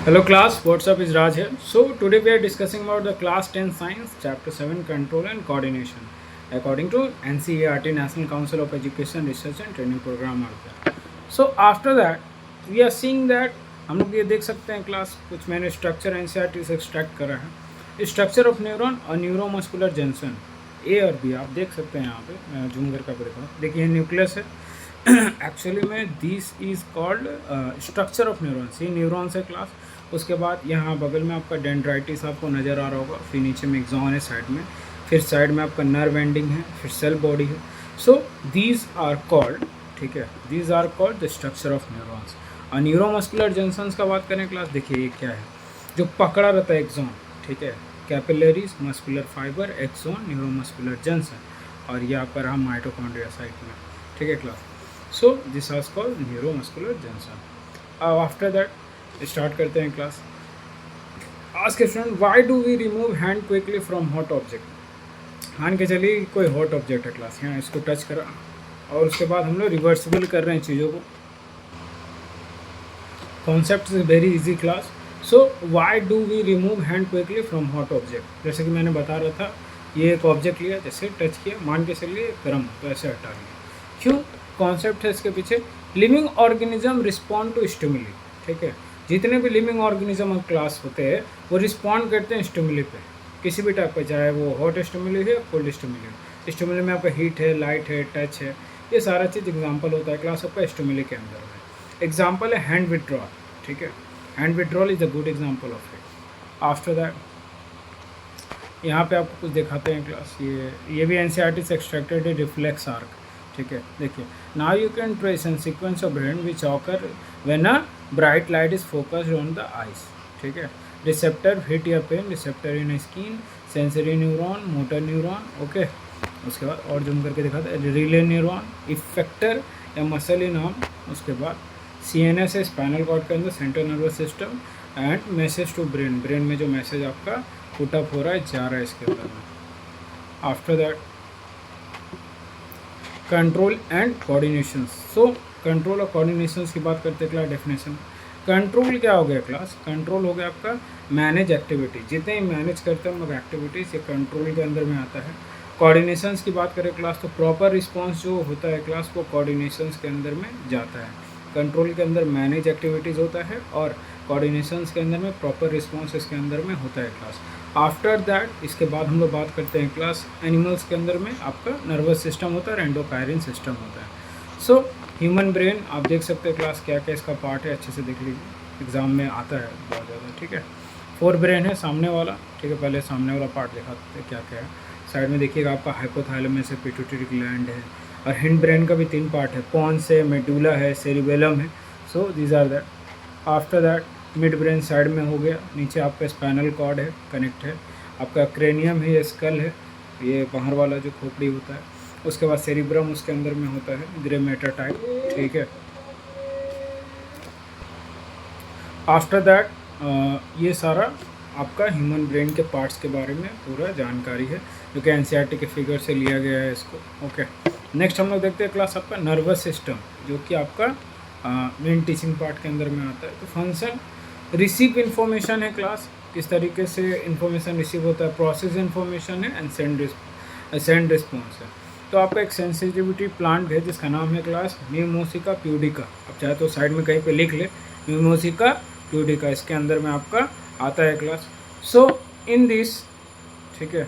Hello class, what's up is Raj here. So today we are discussing about the class 10 science chapter 7 control and coordination according to NCERT National Council of Education Research and Training Program आता है. So after that we are seeing that हम लोग ये देख सकते हैं class कुछ मैंने स्ट्रक्चर NCERT से एक्सट्रैक्ट करा है. स्ट्रक्चर ऑफ न्यूरॉन और न्यूरोमस्कुलर जंक्शन ए और बी आप देख सकते हैं यहाँ पे. मैं जूम करके आपको दिखाऊँ. देखिए न्यूक्लियस है. एक्चुअली में this is called structure of neurons. ये न्यूरॉन्स है क्लास. उसके बाद यहाँ बगल में आपका डेंड्राइटिस आपको नज़र आ रहा होगा. फिर नीचे में एक्सॉन है साइड में. फिर साइड में आपका नर्व एंडिंग है. फिर सेल बॉडी है. सो दीज आर कॉल्ड, ठीक है, these are called the structure of neurons. और न्यूरोमस्कुलर जंक्शंस का बात करें क्लास, देखिए ये क्या है जो पकड़ा रहता है एक्सॉन, ठीक है, capillaries muscular fibre axon neuromuscular junction. और ये आपका रहा माइटोकॉन्ड्रिया साइट में, ठीक है class. So this are called neuromuscular junction. अब आफ्टर दैट स्टार्ट करते हैं क्लास. आज के student, why do we remove hand quickly from hot object. मान के चलिए कोई हॉट ऑब्जेक्ट है क्लास, यहाँ इसको टच करा और उसके बाद हम लोग रिवर्सिबल कर रहे हैं चीज़ों को. Concept is very easy class. So why do we remove hand quickly from hot object. जैसे कि मैंने बता रहा था, ये एक ऑब्जेक्ट लिया, जैसे टच किया, मान के चलिए गर्म, तो ऐसे हटा लिया. क्यों? कॉन्सेप्ट है इसके पीछे, living organism respond to stimuli, ठीक है. जितने भी लिविंग ऑर्गेनिज्म क्लास होते हैं वो रिस्पॉन्ड करते हैं स्टिमुली पे, किसी भी टाइप का, चाहे वो हॉट स्टिमुली है या कोल्ड स्टिमुली है. स्टिमुली में आपका हीट है, लाइट है, टच है, ये सारा चीज़ एग्जाम्पल होता है क्लास आपका स्टिमुली के अंदर में. एग्जाम्पल है हैंड विड्रॉल, ठीक है. Hand withdrawal is a good example of it. After that यहाँ पे आपको कुछ दिखाते हैं क्लास. ये भी NCERT से एक्सट्रैक्टेड है, रिफ्लेक्स आर्क, ठीक है. देखिए, now you can trace an sequence of brain which occur when a bright light is focused on the eyes, ठीक है. रिसेप्टर हिट या pain, receptor in skin, sensory neuron, motor neuron, okay. उसके बाद और zoom करके दिखाते हैं, relay neuron, effector या मसल इन आर्म. उसके बाद CNS है स्पाइनल कॉर्ड के अंदर, central nervous system. And message to brain, brain में जो मैसेज आपका पुटअप हो रहा है, जा रहा है इसके अंदर में. After that control and coordination. So control और कोऑर्डिनेशन की बात करते हैं क्लास. डेफिनेशन, कंट्रोल क्या हो गया क्लास? कंट्रोल हो गया आपका मैनेज एक्टिविटी. जितने ही मैनेज करते हैं हम लोग एक्टिविटीज़, ये कंट्रोल के अंदर में आता है. कोऑर्डिनेशंस की बात करें क्लास, तो प्रॉपर रिस्पांस जो होता है क्लास वो कोऑर्डिनेशंस के अंदर में जाता है. कंट्रोल के अंदर मैनेज एक्टिविटीज़ होता है और कोऑर्डिनेशंस के अंदर में प्रॉपर रिस्पांस इसके अंदर में होता है क्लास. आफ्टर दैट इसके बाद हम लोग बात करते हैं क्लास एनिमल्स के अंदर में आपका नर्वस सिस्टम होता है, एंडोक्राइन सिस्टम होता है. सो ह्यूमन ब्रेन आप देख सकते हैं क्लास, क्या क्या इसका पार्ट है, अच्छे से देख लीजिए, एग्जाम में आता है बहुत ज़्यादा, ठीक है. फोर ब्रेन है सामने वाला, ठीक है. पहले सामने वाला पार्ट दिखाते हैं क्या क्या है. साइड में देखिएगा आपका हाइपोथैलेमस है, पिट्यूटरी ग्लैंड है. और हिंड ब्रेन का भी 3 पार्ट है, पॉन्स है, मेडुला है, सेरिबेलम है. So these are that. After that mid brain side में हो गया, नीचे आपका स्पाइनल कॉर्ड है, कनेक्ट है. आपका क्रेनियम है, ये स्कल है, ये बाहर वाला जो खोपड़ी होता है. उसके बाद सेरिब्रम उसके अंदर में होता है, ग्रे मैटर टाइप, ठीक है. आफ्टर दैट ये सारा आपका ह्यूमन ब्रेन के पार्ट्स के बारे में पूरा जानकारी है, जो कि NCERT के फिगर से लिया गया है इसको, ओके. नेक्स्ट हम लोग देखते हैं क्लास आपका नर्वस सिस्टम, जो कि आपका मेन टीचिंग पार्ट के अंदर में आता है. तो फंक्शन रिसीव इन्फॉर्मेशन है क्लास, किस तरीके से इन्फॉर्मेशन रिसीव होता है, प्रोसेस इन्फॉर्मेशन है, एंड सेंड रिस्पॉन्स है. तो आपका एक सेंसिटिविटी प्लांट है जिसका नाम है क्लास म्यूमोसिका प्यूडिका. आप चाहे तो साइड में कहीं पे लिख ले, म्यूमोसिका प्यूडिका इसके अंदर में आपका आता है क्लास. सो इन दिस, ठीक है,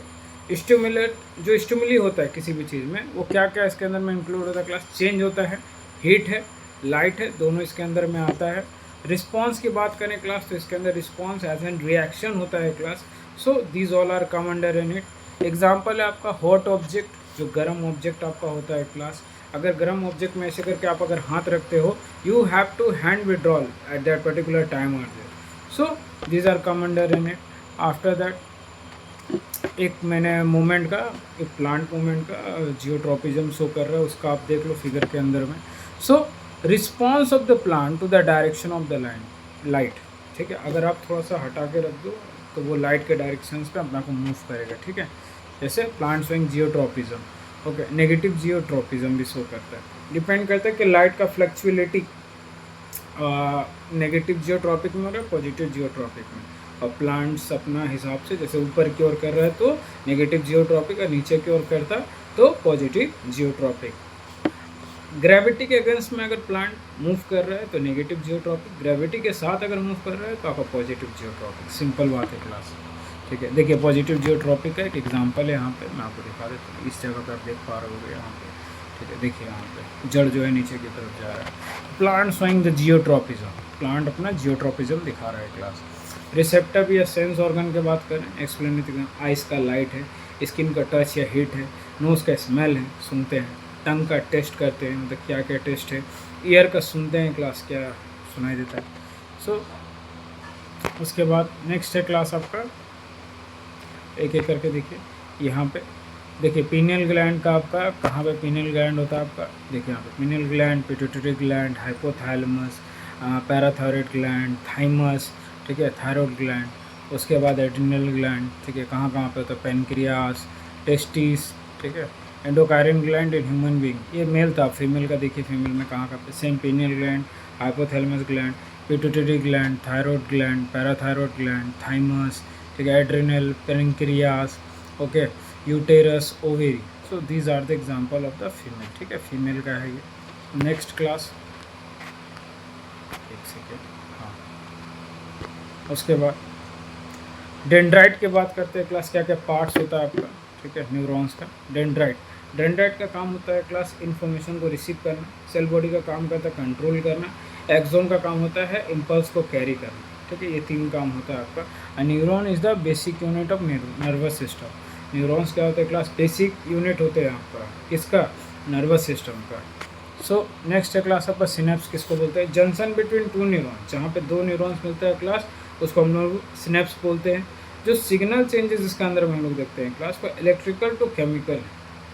स्टिमुलेट जो स्टिमुली होता है किसी भी चीज़ में, वो क्या क्या इसके अंदर में इंक्लूड होता है क्लास? चेंज होता है, हीट है, लाइट है, दोनों इसके अंदर में आता है. रिस्पॉन्स की बात करें क्लास, तो इसके अंदर रिस्पॉन्स एज एन रिएक्शन होता है class. So these all are come under in it. Example है आपका हॉट ऑब्जेक्ट, जो गर्म ऑब्जेक्ट आपका होता है क्लास. अगर गर्म ऑब्जेक्ट में ऐसे करके आप अगर हाथ रखते हो, you have to hand withdrawal at that particular time और there. So these are come under in it. After that एक मैंने मूवमेंट का, एक प्लांट मूवमेंट का जियोट्रोपिज्म शो कर रहा है, उसका आप देख लो फिगर के अंदर में. So response of the plant to the direction of the light, ठीक है. अगर आप थोड़ा सा हटा के रख दो तो वो लाइट के डायरेक्शंस पे अपना को मूव करेगा, ठीक है. जैसे plant showing geotropism, okay. Negative geotropism भी शो करता है. डिपेंड करता है कि लाइट का फ्लक्चुएलिटी नेगेटिव जियोट्रॉपिक में हो रहा है, पॉजिटिव जियोट्रॉपिक में। और प्लांट्स अपना हिसाब से जैसे ऊपर की ओर कर रहा है तो नेगेटिव जियोट्रॉपिक, और नीचे की ओर करता है तो पॉजिटिव जियोट्रॉपिक। ग्रेविटी के अगेंस्ट में अगर प्लांट मूव कर रहा है तो नेगेटिव जियोट्रॉपिक, ग्रेविटी के साथ अगर मूव कर रहा है तो आपका पॉजिटिव जियोट्रॉपिक। सिंपल बात है क्लास, ठीक है। देखिए पॉजिटिव जियोट्रॉपिक का एक एग्जांपल है यहाँ पे, मैं आपको दिखा देता हूँ। इस जगह पे आप देख पा रहे हो यहाँ पे, ठीक है। देखिए यहाँ पे जड़ जो है नीचे की तरफ जा रहा है। Plant showing the geotropism, plant अपना जियोट्रॉपिज्म दिखा रहा है क्लास। रिसेप्टर या सेंस ऑर्गन की बात करें, एक्सप्लेनेटरी, आइस का लाइट है, स्किन का टच या हीट है, नोज़ का स्मेल है, सुनते हैं, टंग का टेस्ट करते हैं, मतलब क्या क्या टेस्ट है, ईयर का सुनते हैं क्लास, क्या सुनाई देता है। सो उसके बाद नेक्स्ट है क्लास आपका, एक एक करके देखिए यहाँ पे। देखिए पीनियल ग्लैंड का आपका कहाँ पे पीनियल ग्लैंड होता है आपका, देखिए यहाँ पे pineal gland, pituitary gland, hypothalamus, parathyroid gland, thymus, ठीक है, थायरॉइड ग्लैंड। उसके बाद एड्रिनल ग्लैंड, ठीक है, कहाँ कहाँ पे होता है, पेनक्रियास, टेस्टिस, ठीक है। Endocrine gland in human being, ये मेल था, फीमेल का देखिए फीमेल में कहाँ कहाँ पे, same pineal gland, hypothalamus gland, pituitary gland, thyroid gland, parathyroid gland, thymus, ठीक है, adrenal, pancreas, okay, uterus, ovary. So these are the example of the female, ठीक है, फीमेल का है ये। नेक्स्ट क्लास, एक सेकेंड, हाँ, उसके बाद डेंड्राइट की बात करते हैं क्लास, क्या क्या पार्ट्स होता है आपका, ठीक है, न्यूरॉन्स का। डेंड्राइट का काम होता है क्लास इन्फॉर्मेशन को रिसीव करना, सेल बॉडी का काम करता है कंट्रोल करना, एक्सोन का काम होता है इम्पल्स को कैरी करना, ठीक है, ये तीन काम होता है आपका। Neuron is the basic unit of nervous system. Neurons क्या होते हैं क्लास, बेसिक यूनिट होते हैं आपका, किसका, नर्वस सिस्टम का। सो नेक्स्ट है क्लास आपका सिनेप्स किसको बोलते हैं, जंक्शन बिटवीन टू न्यूरॉन्स, जहाँ पे दो न्यूरॉन्स मिलते हैं क्लास उसको हम लोग सिनेप्स बोलते हैं। जो सिग्नल चेंजेस इसके अंदर में हम लोग देखते हैं क्लास को, इलेक्ट्रिकल टू केमिकल,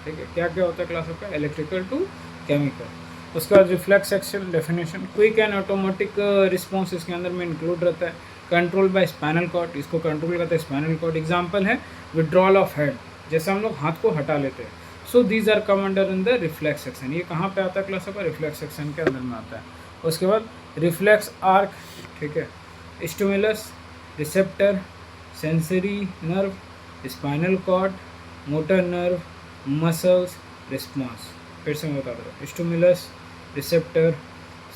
ठीक है, क्या क्या होता है क्लास आपका, इलेक्ट्रिकल टू केमिकल। उसके बाद reflex action definition, quick and automatic response इसके अंदर में इंक्लूड रहता है। कंट्रोल बाय स्पाइनल कॉर्ड, इसको कंट्रोल करता है स्पाइनल कॉर्ड। एग्जांपल है विड्रॉल ऑफ हेड, जैसे हम लोग हाथ को हटा लेते हैं। So these are come under in the reflex section, ये कहाँ पे आता है क्लास आपका, रिफ्लेक्स सेक्शन के अंदर में आता है। उसके बाद रिफ्लेक्स आर्क, ठीक है, stimulus, receptor, sensory nerve, spinal cord, motor nerve, muscles, response. फिर से मैं बता रहा हूँ, stimulus, receptor,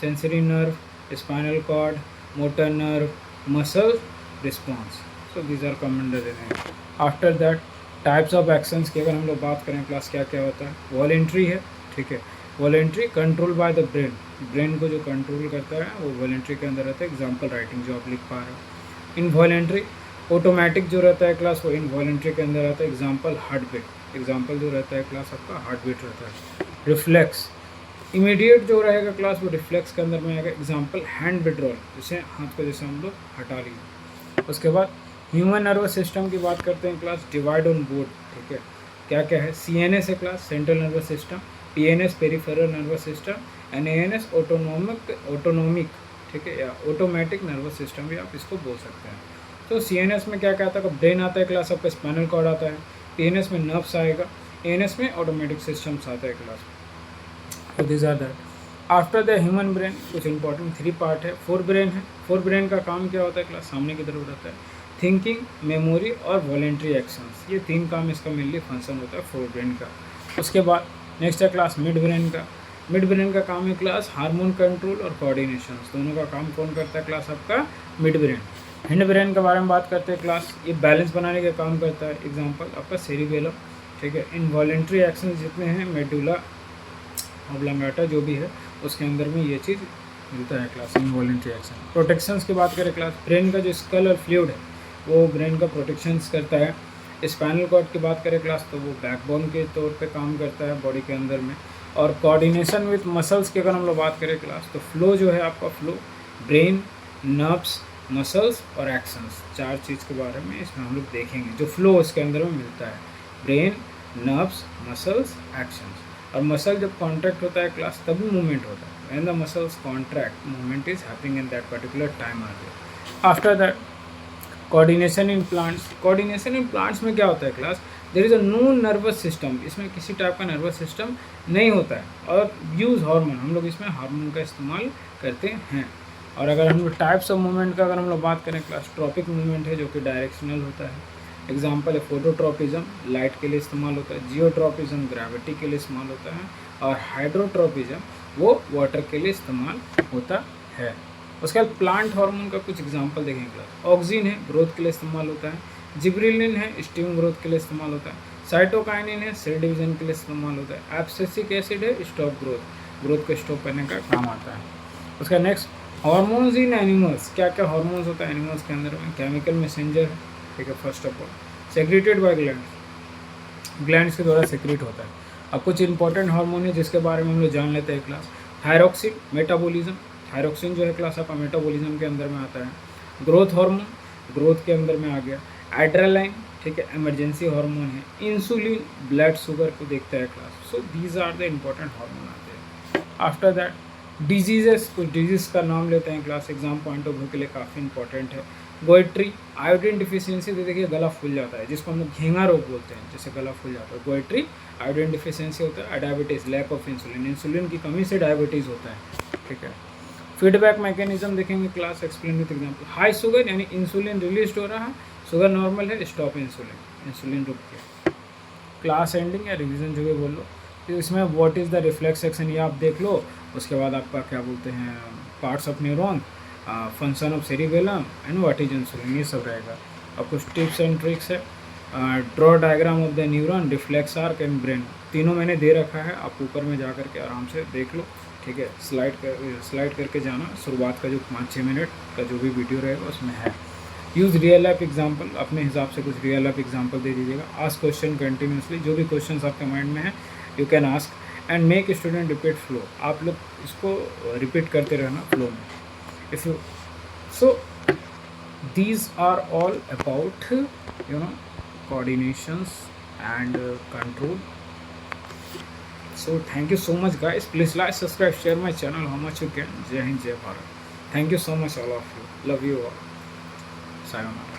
sensory nerve, spinal cord, motor nerve, muscle, response. So these are come under in. After that types of actions की अगर हम लोग बात करें क्लास, क्या क्या होता है, वॉलेंट्री है, ठीक है, voluntary control by the brain, brain को जो कंट्रोल करता है वो वॉलेंट्री के अंदर रहता है। एग्जांपल राइटिंग जो आप लिख पा रहे हो। इनवॉलेंट्री ऑटोमेटिक जो रहता है क्लास वो इनवॉलेंट्री के अंदर आता है। एग्जांपल हार्ट बीट, एग्जांपल जो रहता है क्लास आपका हार्ट बीट रहता है। रिफ्लेक्स इमीडिएट जो रहेगा क्लास वो रिफ्लेक्स के अंदर में आएगा। एग्जांपल हैंड विड्रॉल, जैसे हाथ को जैसे हम लोग हटा लिए। उसके बाद ह्यूमन नर्वस सिस्टम की बात करते हैं क्लास, डिवाइड ऑन बोर्ड, ठीक है, क्या क्या है, CNS है class, central nervous system, PNS peripheral nervous system, NANS autonomic, ठीक है, या ऑटोमेटिक नर्वस सिस्टम भी आप इसको बोल सकते हैं। तो CNS में क्या क्या आता है, ब्रेन आता है क्लास आपका, स्पाइनल कॉर्ड आता है, PNS में नर्व्स आएगा, ANS में ऑटोमेटिक सिस्टम्स आता है क्लास। तो this are that. After the human brain कुछ इंपॉर्टेंट 3 पार्ट है। फोर ब्रेन है, फोर ब्रेन का काम क्या होता है क्लास, सामने की तरफ रहता है, थिंकिंग, मेमोरी और वॉलेंट्री एक्शंस, ये 3 काम इसका मेनली फंक्शन होता है फोर ब्रेन का। उसके बाद नेक्स्ट है क्लास मिड ब्रेन का। मिड ब्रेन का काम है क्लास हार्मोन कंट्रोल और कोऑर्डिनेशन, दोनों का काम कौन करता है क्लास आपका, मिड ब्रेन। हिंड ब्रेन के बारे में बात करते हैं क्लास, ये बैलेंस बनाने का काम करता है। एग्जांपल आपका सेरिबेलम, ठीक है। इनवॉलेंट्री एक्शन जितने हैं, मेडुला ऑब्लांगाटा जो भी है उसके अंदर में ये चीज़ मिलता है क्लास, इनवॉलेंट्री एक्शन। प्रोटेक्शंस की बात करें क्लास, ब्रेन का जो स्कल और फ्लूइड है वो ब्रेन का प्रोटेक्शंस करता है। स्पाइनल कॉर्ड की बात करें क्लास तो वो बैकबोन के तौर पे काम करता है बॉडी के अंदर में। और कोऑर्डिनेशन विथ मसल्स की अगर हम लोग बात करें क्लास, तो फ्लो जो है आपका, फ्लो ब्रेन, नर्व्स, मसल्स और एक्शंस, 4 चीज़ के बारे में इसमें हम लोग देखेंगे जो फ्लो इसके अंदर में मिलता है, ब्रेन, नर्व्स, मसल्स, एक्शंस। और मसल जब कॉन्ट्रैक्ट होता है क्लास तभी मूवमेंट होता है, when the muscles contract movement is happening in that particular time are there. After that coordination in plants. Coordination in plants में क्या होता है class, there is a no nervous system, इसमें किसी टाइप का नर्वस सिस्टम नहीं होता है। और यूज़ हार्मोन, हम लोग इसमें हार्मोन का इस्तेमाल करते हैं। और अगर हम लोग टाइप्स ऑफ मूवमेंट का अगर हम लोग बात करें क्लास, ट्रॉपिक मूवमेंट है जो कि डायरेक्शनल होता है। एग्जाम्पल है फोटोट्रॉपिज्म, लाइट के लिए इस्तेमाल होता है। जियोट्रॉपिज्म ग्रेविटी के लिए इस्तेमाल होता है। और हाइड्रोट्रॉपिज्म वो वाटर के लिए इस्तेमाल होता है। उसके बाद प्लांट हार्मोन का कुछ एग्जाम्पल देखेंगे क्लास। ऑक्सीन है, ग्रोथ के लिए इस्तेमाल होता है। जिब्रेलिन है, स्टीम ग्रोथ के लिए इस्तेमाल होता है। साइटोकाइनिन है, सेल डिवीजन के लिए इस्तेमाल होता है। एब्सिसिक एसिड है, स्टॉप ग्रोथ को स्टॉप करने का काम आता है। उसका नेक्स्ट हार्मोन्स इन एनिमल्स, क्या क्या हार्मोन्स होता है एनिमल्स के अंदर में। केमिकल मैसेंजर है, ठीक है, first of all secreted bye glands के द्वारा सेक्रेट होता है। अब कुछ इंपॉर्टेंट हार्मोन है जिसके बारे में हम लोग जान लेते हैं क्लास। थायरॉक्सिन, मेटाबॉलिज्म, थायरॉक्सिन जो है क्लास आपका मेटाबॉलिज्म के अंदर में आता है। ग्रोथ हार्मोन, ग्रोथ के अंदर में आ गया। एड्रेनालाइन, ठीक है, इमरजेंसी हार्मोन है। इंसुलिन, ब्लड शुगर को देखता है class. So these are the important hormone आते हैं। आफ्टर दैट डिजीजेस, कुछ डिजीज का नाम लेते हैं class, exam point of view के लिए काफ़ी इंपॉर्टेंट है। गोइट्री, आयोडीन डिफिशियंसी, तो देखिए गला फूल जाता है, जिसको हम लोग घेंगा रोग बोलते हैं, जैसे गला फूल जाता है, गोइट्री आयोडीन डिफिशियंसी होता है। Diabetes, lack of insulin, insulin की कमी से डायबिटीज़ होता है, ठीक है। फीडबैक मैकेनिज्म देखेंगे class, explain with example. High sugar यानी इंसुलिन रिलीज हो रहा है, शुगर नॉर्मल है, स्टॉप इंसुलिन, इंसुलिन रुक गया। क्लास एंडिंग या रिवीजन जो भी बोल लो, तो इसमें what is the reflex action ये आप देख लो। उसके बाद आपका क्या बोलते हैं, parts of neuron, function of cerebellum and what is insulin, ये सब रहेगा। और कुछ टिप्स एंड ट्रिक्स है। Draw diagram of the neuron, reflex arc and brain, तीनों मैंने दे रखा है, आप ऊपर में जा करके आराम से देख लो, ठीक है। स्लाइड करके जाना, शुरुआत का जो 5-6 मिनट का जो भी वीडियो रहेगा उसमें है। यूज़ रियल लाइफ एग्जाम्पल, अपने हिसाब से कुछ रियल लाइफ एग्जाम्पल दे दीजिएगा। आस्क क्वेश्चन कंटिन्यूसली, जो भी क्वेश्चन आपके माइंड में है you can ask and make student repeat flow, आप लोग इसको रिपीट करते रहना फ्लो में। If you so these are all about coordinations and control. So thank you so much guys, please like, subscribe, share my channel how much you can. Jai Hind, Jai Bharat. Thank you so much all of you, love you all, sayonara.